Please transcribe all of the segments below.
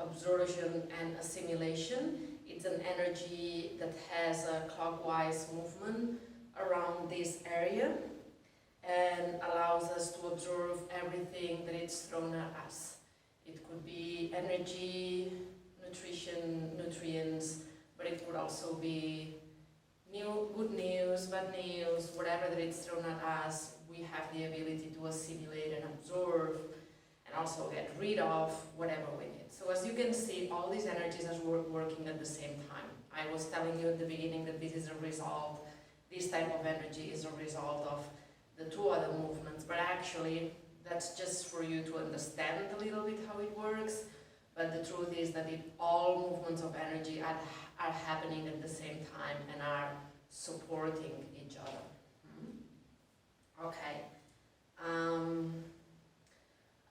absorption and assimilation. It's an energy that has a clockwise movement around this area and allows us to absorb everything that it's thrown at us. It could be energy, nutrition, nutrients, but it could also be good news, bad news, whatever that it's thrown at us, we have the ability to assimilate and absorb and also get rid of whatever we need. So as you can see, all these energies are working at the same time. I was telling you at the beginning that this is a result, this type of energy is a result of the two other movements, but actually that's just for you to understand a little bit how it works. But the truth is that all movements of energy are happening at the same time and are supporting each other. Okay.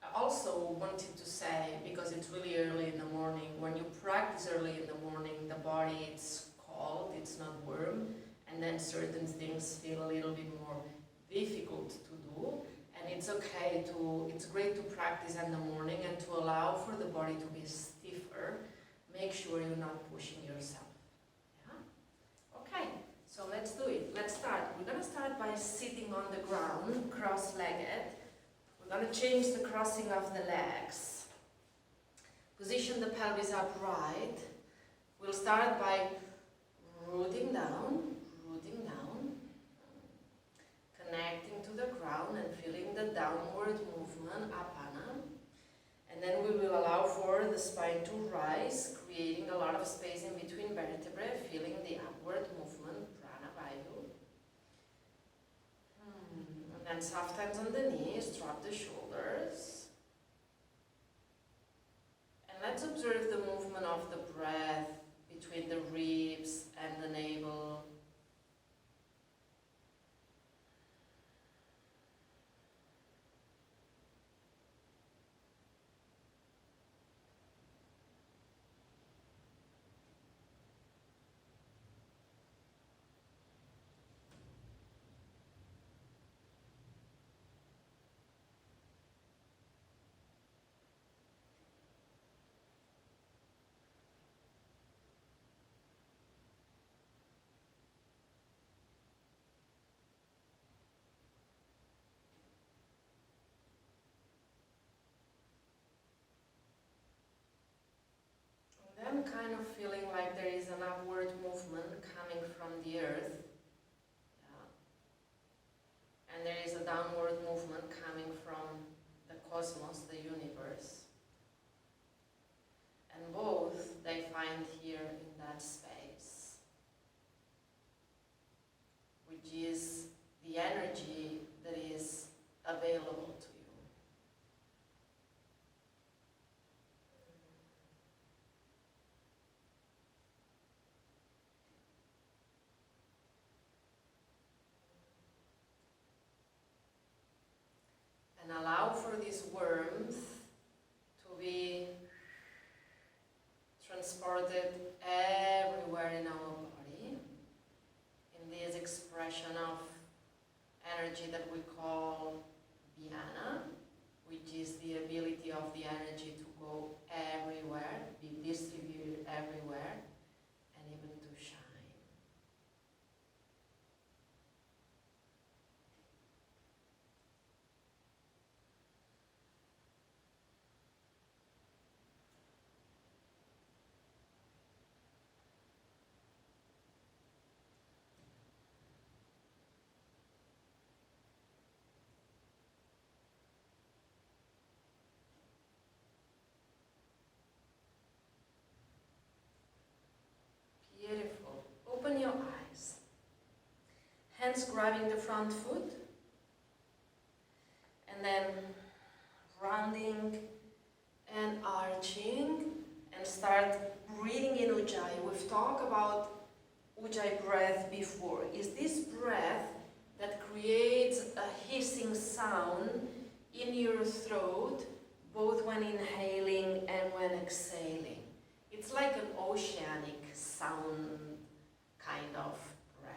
I also wanted to say, because it's really early in the morning, when you practice early in the morning, the body, it's cold, it's not warm, and then certain things feel a little bit more difficult to do. And it's okay it's great to practice in the morning and to allow for the body to be stiffer. Make sure you're not pushing yourself. Yeah? Okay, so let's do it. Let's start. We're going to start by sitting on the ground, cross-legged. We're going to change the crossing of the legs. Position the pelvis upright. We'll start by rooting down, connecting to the ground and feeling the downward movement, apana. And then we will allow for the spine to rise, creating a lot of space in between vertebrae, feeling the upward movement, prana, vayu. And then soft hands on the knees, drop the shoulders. And let's observe the movement of the breath between the ribs and the navel. I'm kind of feeling like there is an upward movement coming from the earth. Yeah. And there is a downward movement coming from the cosmos, the universe. And both they find here in that space, which is the energy that is available to you. Allow for this warmth to be transported everywhere in our body, in this expression of energy that we call dhyana, which is the ability of the energy to go everywhere, be distributed everywhere, and even to shine. Beautiful. Open your eyes. Hands grabbing the front foot. And then rounding and arching. And start breathing in Ujjayi. We've talked about Ujjayi breath before. Is this breath that creates a hissing sound in your throat, both when inhaling and when exhaling. It's like an oceanic sound kind of breath.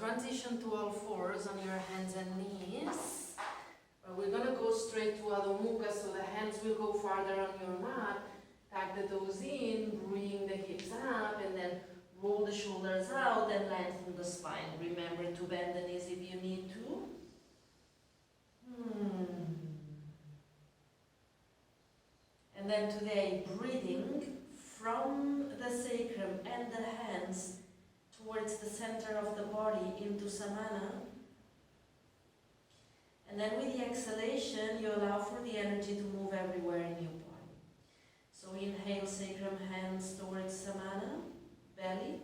transition to all fours on your hands and knees. We're going to go straight to Adho Mukha, so the hands will go farther on your mat. Tuck the toes in, bring the hips up, and then roll the shoulders out and lengthen the spine. Remember to bend the knees if you need to. And then today, breathing from the sacrum and the hands towards the center of the body into samana. And then with the exhalation, you allow for the energy to move everywhere in your body. So inhale, sacrum, hands towards samana, belly.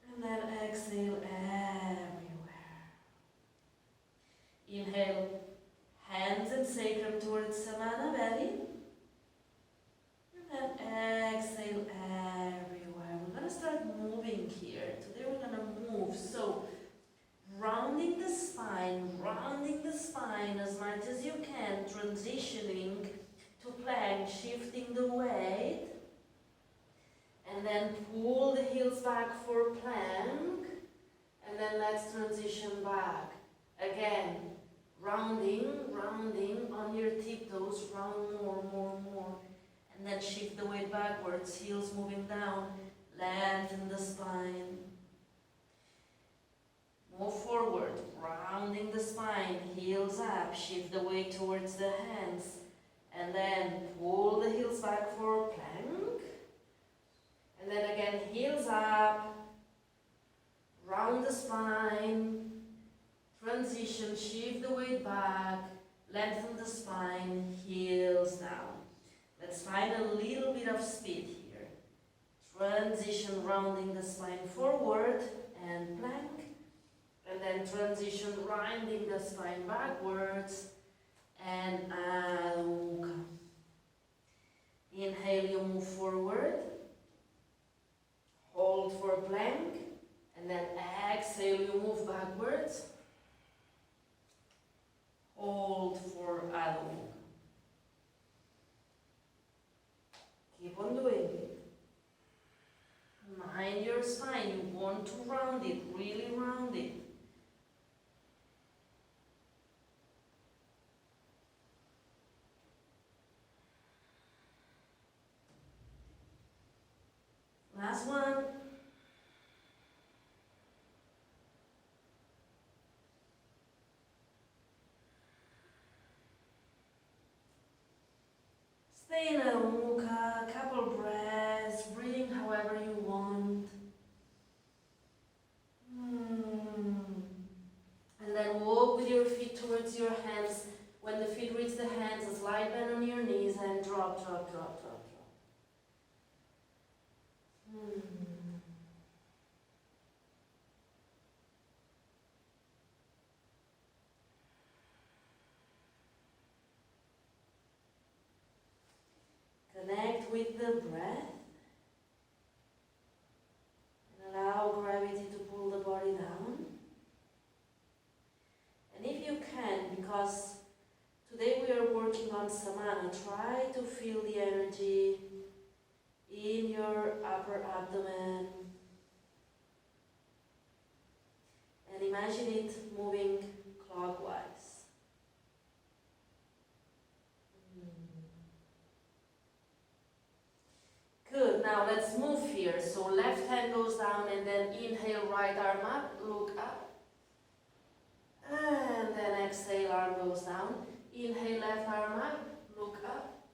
And then exhale everywhere. Inhale, hands and sacrum towards samana, belly. And then exhale everywhere. We're going to start moving here. Today we're going to move. So rounding the spine as much as you can, transitioning to plank, shifting the weight, and then pull the heels back for plank, and then let's transition back. Again, rounding on your tiptoes, round more, and then shift the weight backwards, heels moving down, lengthen the spine. Move forward, rounding the spine, heels up, shift the weight towards the hands, and then pull the heels back for plank. And then again, heels up, round the spine, transition, shift the weight back, lengthen the spine, heels down. Let's find a little bit of speed here. Transition, rounding the spine forward and plank. And then transition, rounding the spine backwards and Adho Mukha. Inhale, you move forward. Hold for plank. And then exhale, you move backwards. Hold for Adho Mukha. Keep on doing it. Mind your spine. You want to round it, really round it. Last one. Stay in Adho Mukha, couple breaths, breathing however you want. And then walk with your feet towards your hands. When the feet reach the hands, a slight bend on your knees and drop. Connect with the breath and allow gravity to pull the body down. And if you can, because today we are working on samana, try to feel the energy in your upper abdomen and imagine it moving clockwise. Good, now let's move here. So left hand goes down and then inhale, right arm up, look up. And then exhale, arm goes down. Inhale, left arm up, look up.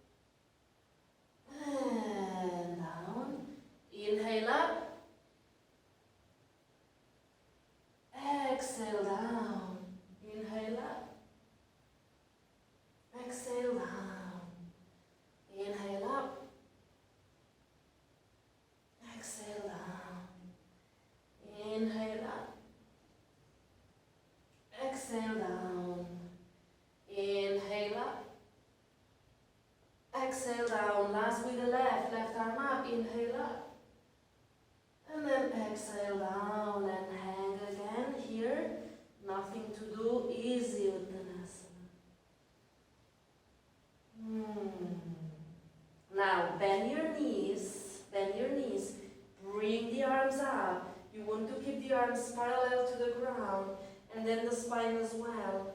And down. Inhale up. Exhale down. Inhale up. Exhale down. Inhale up. Exhale down. Inhale up. Exhale down. Inhale up. Exhale down. Last with the left. the arms parallel to the ground, and then the spine as well.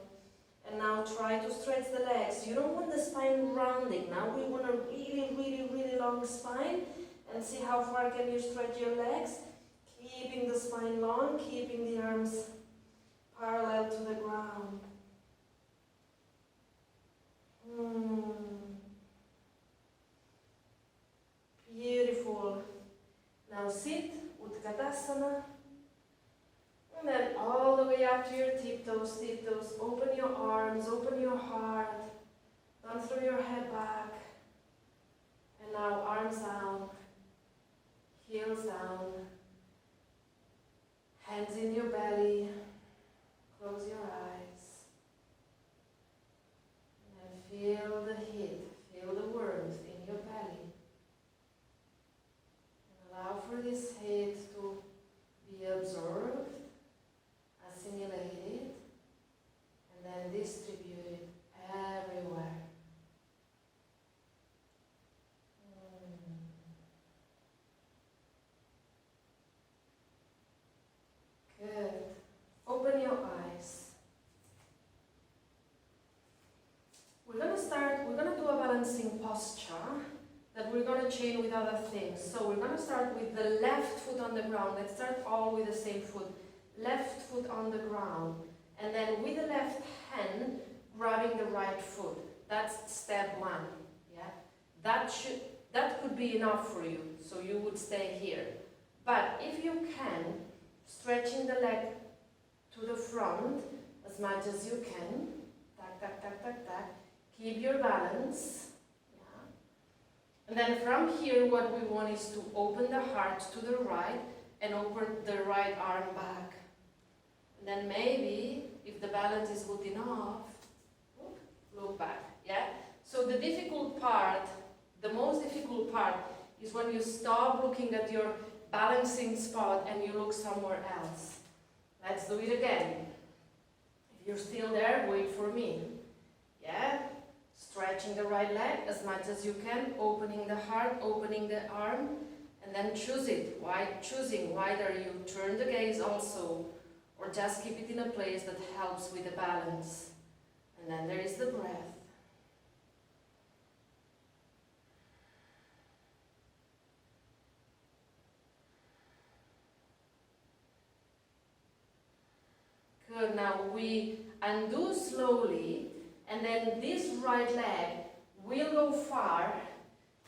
And now try to stretch the legs. You don't want the spine rounding. Now we want a really long spine. And see how far can you stretch your legs. Keeping the spine long, keeping the arms parallel to the ground. Beautiful. Now sit, Utkatasana. And then all the way up to your tiptoes, tiptoes. Open your arms, open your heart. Don't throw your head back. And now arms down, heels down, hands in your belly. Close your eyes. And feel the heat, feel the warmth in your belly. And allow for this heat to be absorbed, assimilated, and then distributed everywhere. Good. Open your eyes. We're going to do a balancing posture that we're going to chain with other things. So we're going to start with the left foot on the ground. Let's start all with the same foot. Left foot on the ground, and then with the left hand grabbing the right foot. That's step one. Yeah, that could be enough for you, so you would stay here. But if you can, stretching the leg to the front as much as you can. Tac, tac, tac, tac, tac. Keep your balance. Yeah. And then from here, what we want is to open the heart to the right and open the right arm back. And then maybe, if the balance is good enough, look back, yeah? So the difficult part, the most difficult part, is when you stop looking at your balancing spot and you look somewhere else. Let's do it again. If you're still there, wait for me. Yeah? Stretching the right leg as much as you can, opening the heart, opening the arm, and then choose it. Choosing whether you turn the gaze also, or just keep it in a place that helps with the balance. And then there is the breath. Good, now we undo slowly, and then this right leg will go far.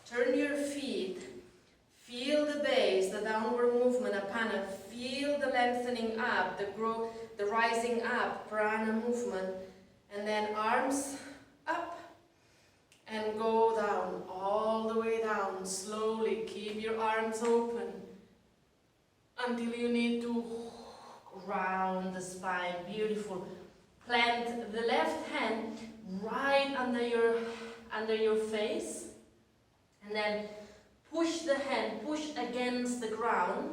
Turn your feet. Feel the base, the downward movement, apana. Feel the lengthening up, the rising up, prana movement. And then arms up and go down, all the way down, slowly. Keep your arms open until you need to round the spine. Beautiful. Plant the left hand right under your face, and then push the hand, push against the ground,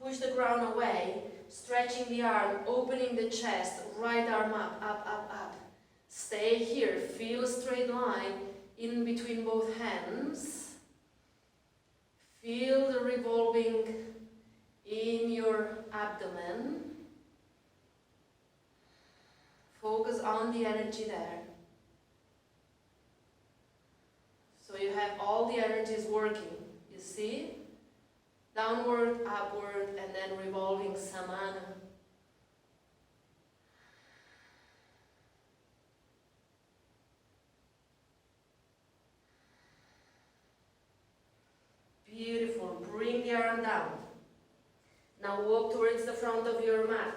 push the ground away, stretching the arm, opening the chest, right arm up, up, up, up. Stay here, feel a straight line in between both hands. Feel the revolving in your abdomen. Focus on the energy there. So you have all the energies working. You see? Downward, upward, and then revolving samana. Beautiful. Bring the arm down. Now walk towards the front of your mat.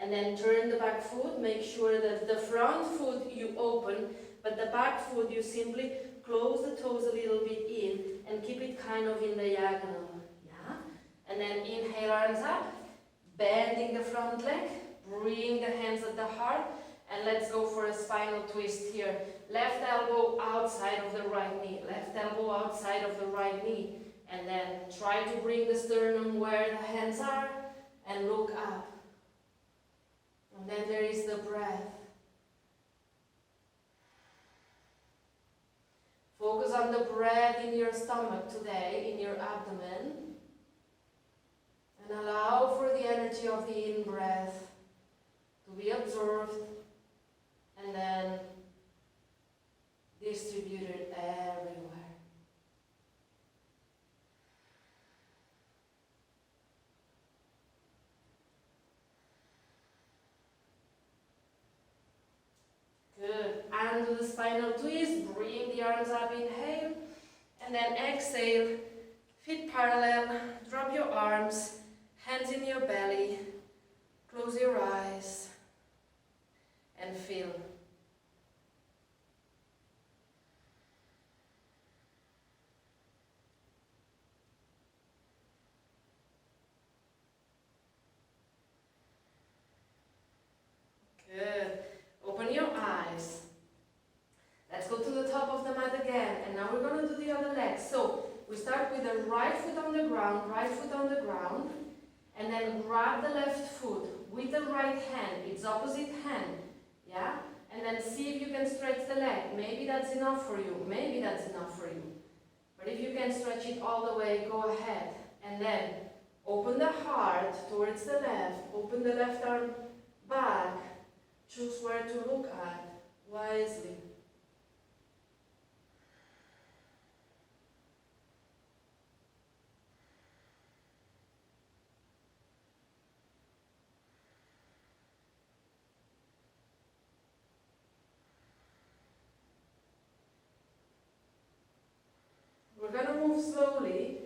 And then turn the back foot. Make sure that the front foot you open, but the back foot you simply close the toes a little bit in and keep it kind of in diagonal. Yeah? And then inhale, arms up, bending the front leg, bring the hands at the heart, and let's go for a spinal twist here. Left elbow outside of the right knee, left elbow outside of the right knee, and then try to bring the sternum where the hands are and look up. And then there is the breath. Focus on the breath in your stomach today, in your abdomen. And allow for the energy of of the in-breath to be observed and then distributed everywhere. Good. And do the spinal twist. Bring the arms up, inhale. And then exhale. Feet parallel. Drop your arms. Hands in your belly. Close your eyes. And feel. Good. Open your eyes. Let's go to the top of the mat again. And now we're going to do the other leg. So we start with the right foot on the ground, right foot on the ground. And then grab the left foot with the right hand, its opposite hand. Yeah? And then see if you can stretch the leg. Maybe that's enough for you. Maybe that's enough for you. But if you can stretch it all the way, go ahead. And then open the heart towards the left. Open the left arm back. Choose where to look at wisely. We're going to move slowly.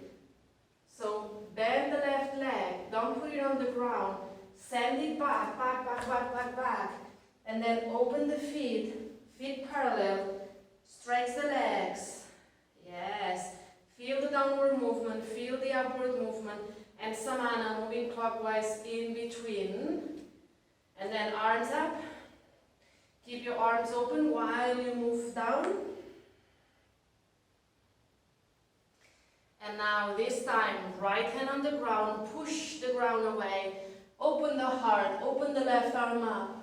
So bend the left leg. Don't put it on the ground. Send it back, back, back, back, back, back. And then open the feet. Feet parallel. Stretch the legs. Yes. Feel the downward movement. Feel the upward movement. And samana, moving clockwise in between. And then arms up. Keep your arms open while you move down. And now this time, right hand on the ground, push the ground away. Open the heart, open the left arm up.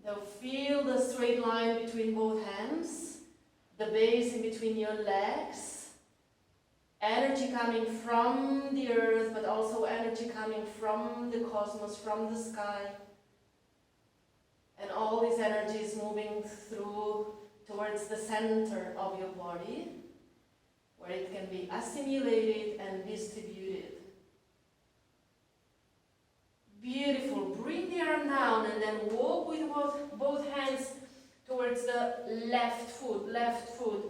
Now feel the straight line between both hands, the base in between your legs. Energy coming from the earth, but also energy coming from the cosmos, from the sky. And all this energy is moving through towards the center of your body, where it can be assimilated and distributed. Beautiful. Bring the arm down and then walk with both hands towards the left foot.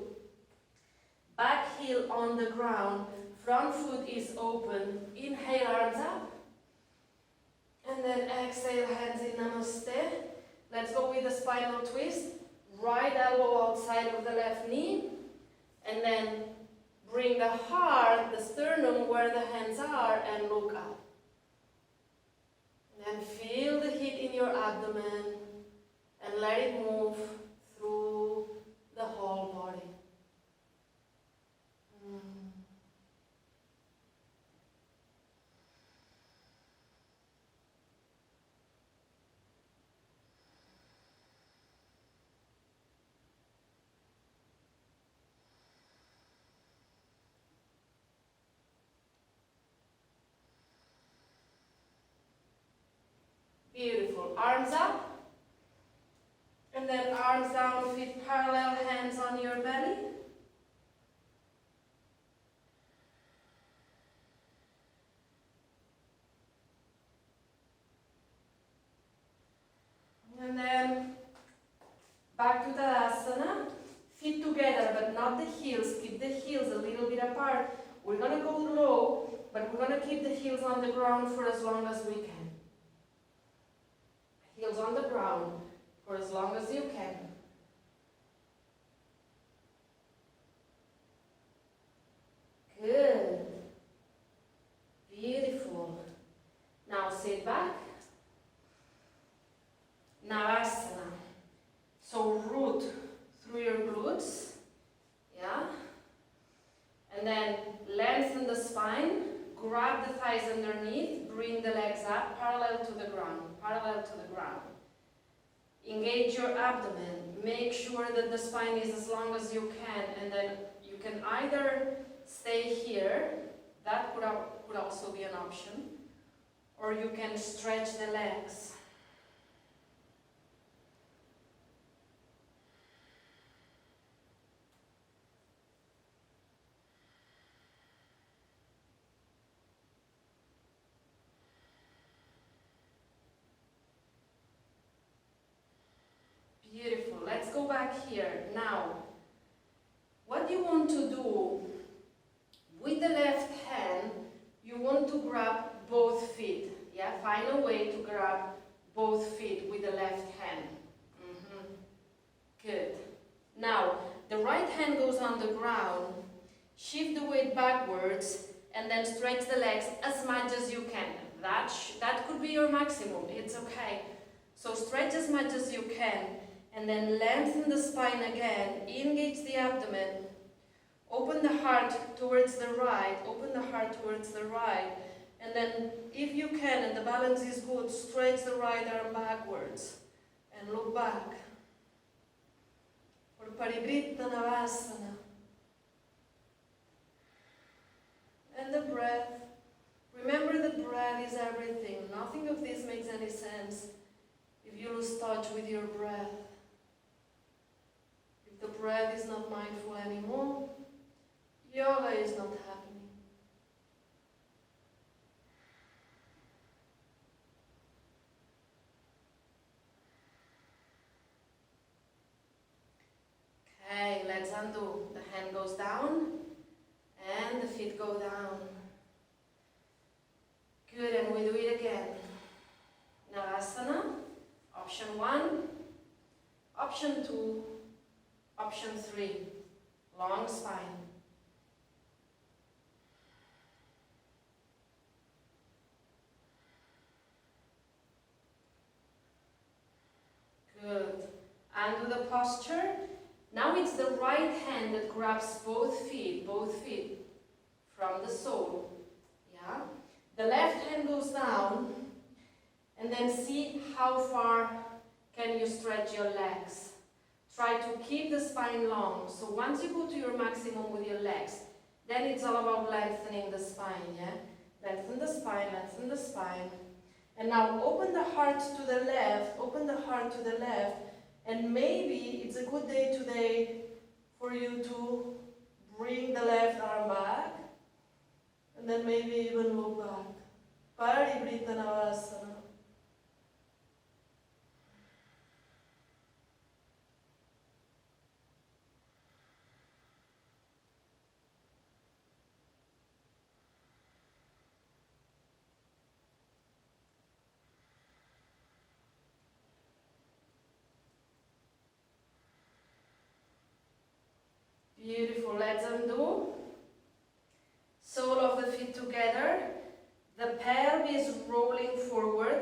Back heel on the ground. Front foot is open. Inhale, arms up. And then exhale, hands in namaste. Let's go with the spinal twist. Right elbow outside of the left knee. And then bring the heart, the sternum where the hands are, and look up. And feel the heat in your abdomen and let it move through the whole body. Beautiful. Arms up. And then arms down, feet parallel, hands on your belly. And then back to Tadasana. Feet together, but not the heels. Keep the heels a little bit apart. We're going to go low, but we're going to keep the heels on the ground for as long as we can. Heels on the ground for as long as you can. Good. Beautiful. Now sit back. Navasana. So root through your glutes. Yeah. And then lengthen the spine. Grab the thighs underneath, bring the legs up, parallel to the ground, Engage your abdomen, make sure that the spine is as long as you can, and then you can either stay here, that could also be an option, or you can stretch the legs. Beautiful. Let's go back here. Now, what you want to do with the left hand, you want to grab both feet. Yeah, find a way to grab both feet with the left hand. Good. Now, the right hand goes on the ground, shift the weight backwards, and then stretch the legs as much as you can. That could be your maximum, it's okay. So stretch as much as you can, and then lengthen the spine again, engage the abdomen, open the heart towards the right, and then if you can, and the balance is good, stretch the right arm backwards, and look back. For Parivritta Navasana. And the breath. Remember that breath is everything. Nothing of this makes any sense if you lose touch with your breath. If the breath is not mindful anymore, yoga is not happening. Okay, let's undo. The hand goes down and the feet go down. Good, and we do it again. Navasana, option 1, option 2, option 3, long spine. Good. Undo the posture. Now it's the right hand that grabs both feet from the sole. Yeah? The left hand goes down, and then see how far can you stretch your legs. Try to keep the spine long. So once you go to your maximum with your legs, then it's all about lengthening the spine, yeah? Lengthen the spine. And now open the heart to the left, and maybe it's a good day today for you to bring the left arm back, and then maybe even look back. Parivritta Navasana. Beautiful. Let's undo. Sole of the feet together. The pelvis rolling forward.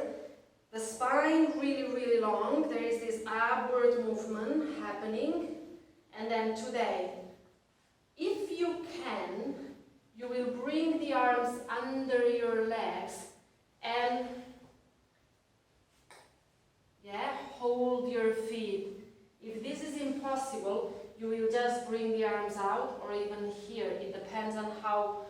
The spine really long. There is this upward movement happening. And then today, if you can, you will bring the arms under your legs and hold your feet. If this is impossible, you will just bring the arms out, or even here. It depends on how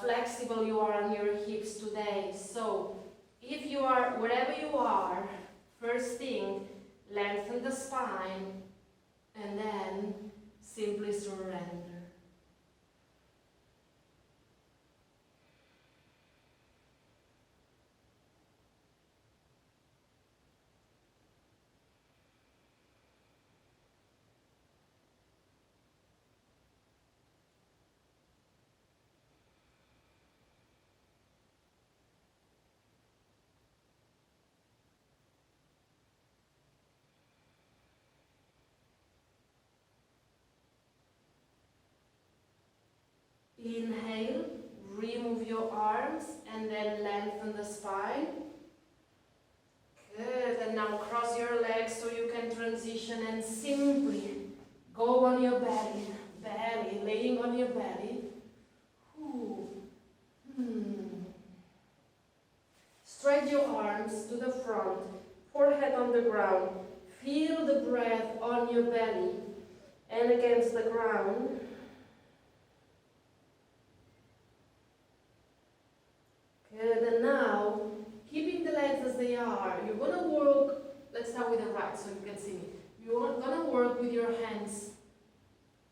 flexible you are on your hips today. So, if you are, wherever you are, first thing, lengthen the spine, and then simply surrender. Inhale, remove your arms, and then lengthen the spine. Good, and now cross your legs so you can transition and simply go on your belly, laying on your belly. Stretch your arms to the front, forehead on the ground. Feel the breath on your belly and against the ground. Good, and now as they are. You're gonna work, let's start with the right so you can see me. You're gonna work with your hands,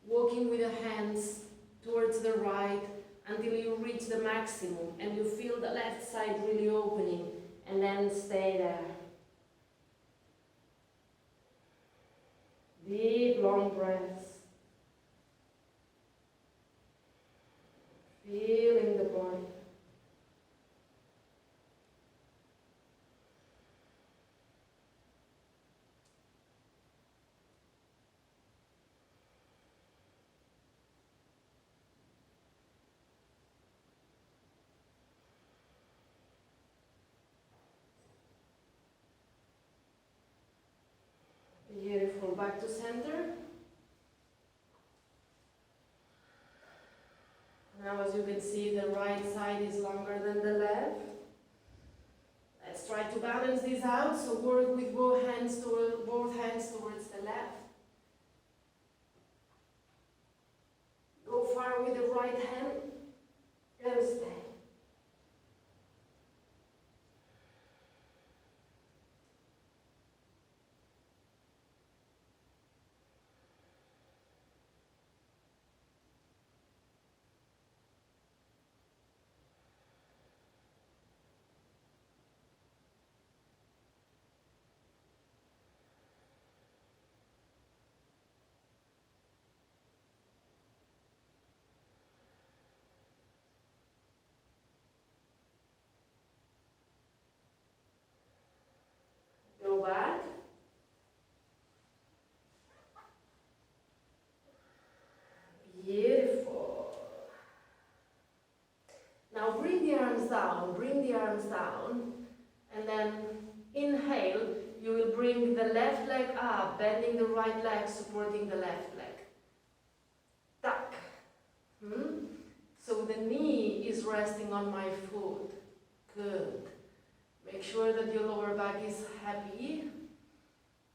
walking with the hands towards the right until you reach the maximum and you feel the left side really opening, and then stay there. Deep, long breaths. Feeling the body. Beautiful. Back to center. Now, as you can see, the right side is longer than the left. Let's try to balance this out. So work with both hands towards the left. Go far with the right hand and stay. Go back. Beautiful. Now bring the arms down, and then inhale, you will bring the left leg up, bending the right leg, supporting the left leg. Tuck. So the knee is resting on my foot. Good. Make sure that your lower back is happy.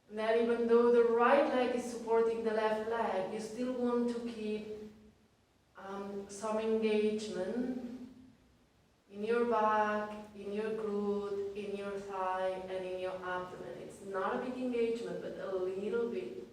And then even though the right leg is supporting the left leg, you still want to keep some engagement in your back, in your glute, in your thigh, and in your abdomen. It's not a big engagement, but a little bit.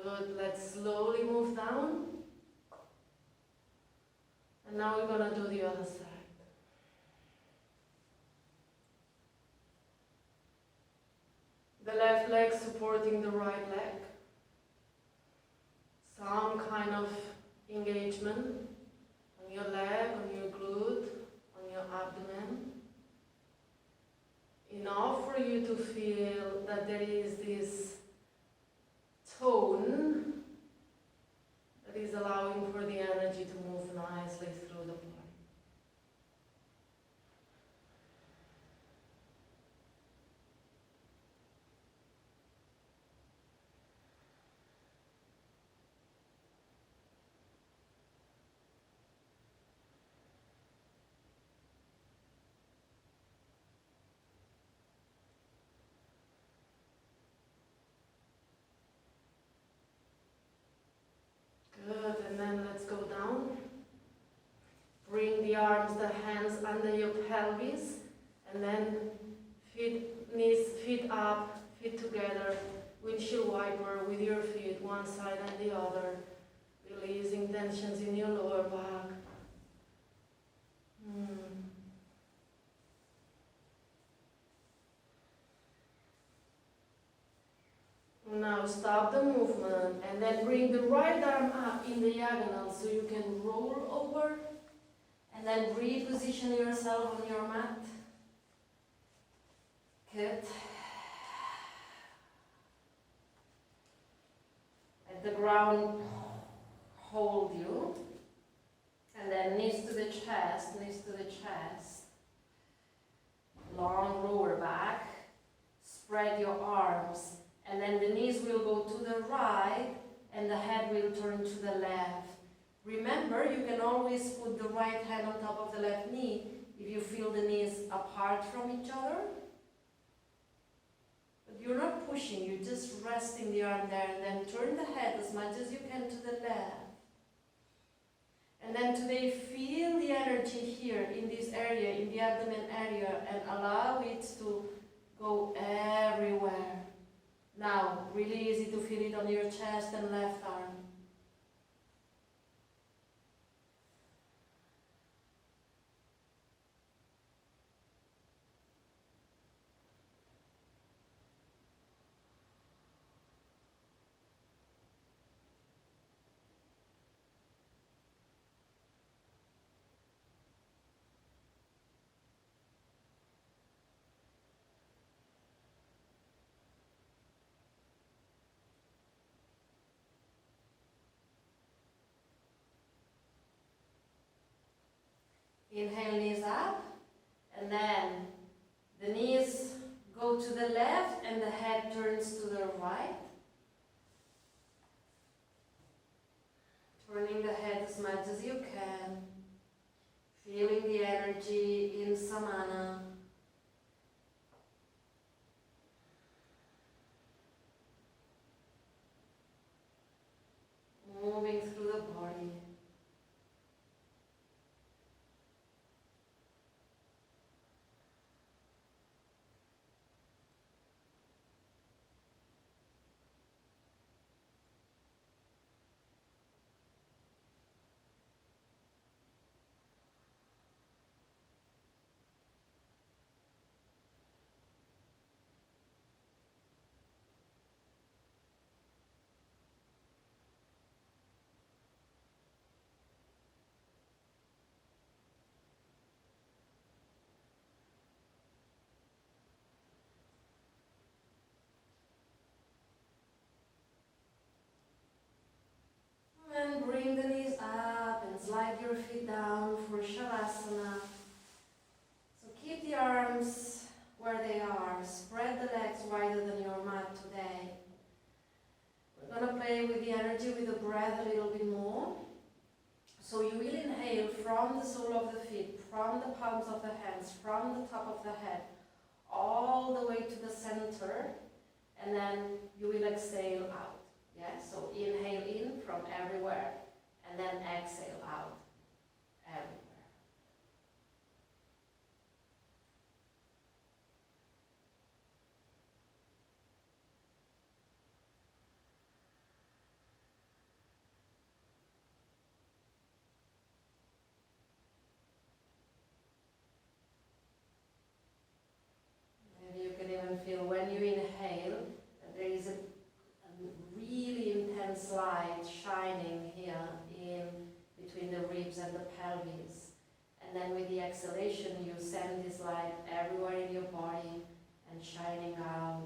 Good, let's slowly move down. And now we're going to do the other side. The left leg supporting the right leg. Some kind of engagement on your leg, on your glute, on your abdomen. Enough for you to feel that there is this tone that is allowing for the energy to move nicely through the body. Good, and then let's go down. Bring the arms, the hands under your pelvis, and then feet up, feet together, windshield wiper with your feet, one side and the other, releasing tensions in your lower back. Now stop the movement and then bring the right arm up in diagonal so you can roll over and then reposition yourself on your mat. Good. Let the ground hold you. And then knees to the chest, long lower back. Spread your arms. And then the knees will go to the right and the head will turn to the left. Remember center, you can always put the right hand on top of the left knee if you feel the knees apart from each other. But you're not pushing, you're just resting the arm there, and then turn the head as much as you can to the left. And then today feel the energy here in this area, in the abdomen area, and allow it to go everywhere. Now, really easy to feel it on your chest and left arm. Inhale, knees up, and then the knees go to the left and the head turns to the right. Turning the head as much as you can. Feeling the energy in samana. Moving through the body. And bring the knees up and slide your feet down for Shavasana. So keep the arms where they are. Spread the legs wider than your mat today. We're going to play with the energy, with the breath a little bit more. So you will inhale from the sole of the feet, from the palms of the hands, from the top of the head, all the way to the center, and then you will exhale out. Yeah, so inhale in from everywhere, and then exhale out everywhere. Maybe you can even feel when you inhale that there is a really intense light shining here in between the ribs and the pelvis. And then with the exhalation, you send this light everywhere in your body and shining out.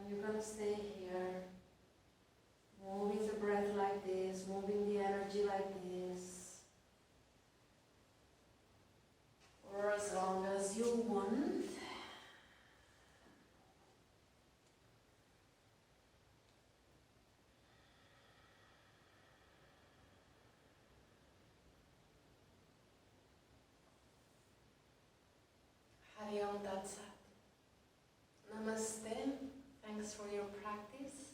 You're going to stay here, moving the breath like this, moving the energy like this, for as long as you want. Hari Om Tat Sat. Namaste. Thanks for your practice.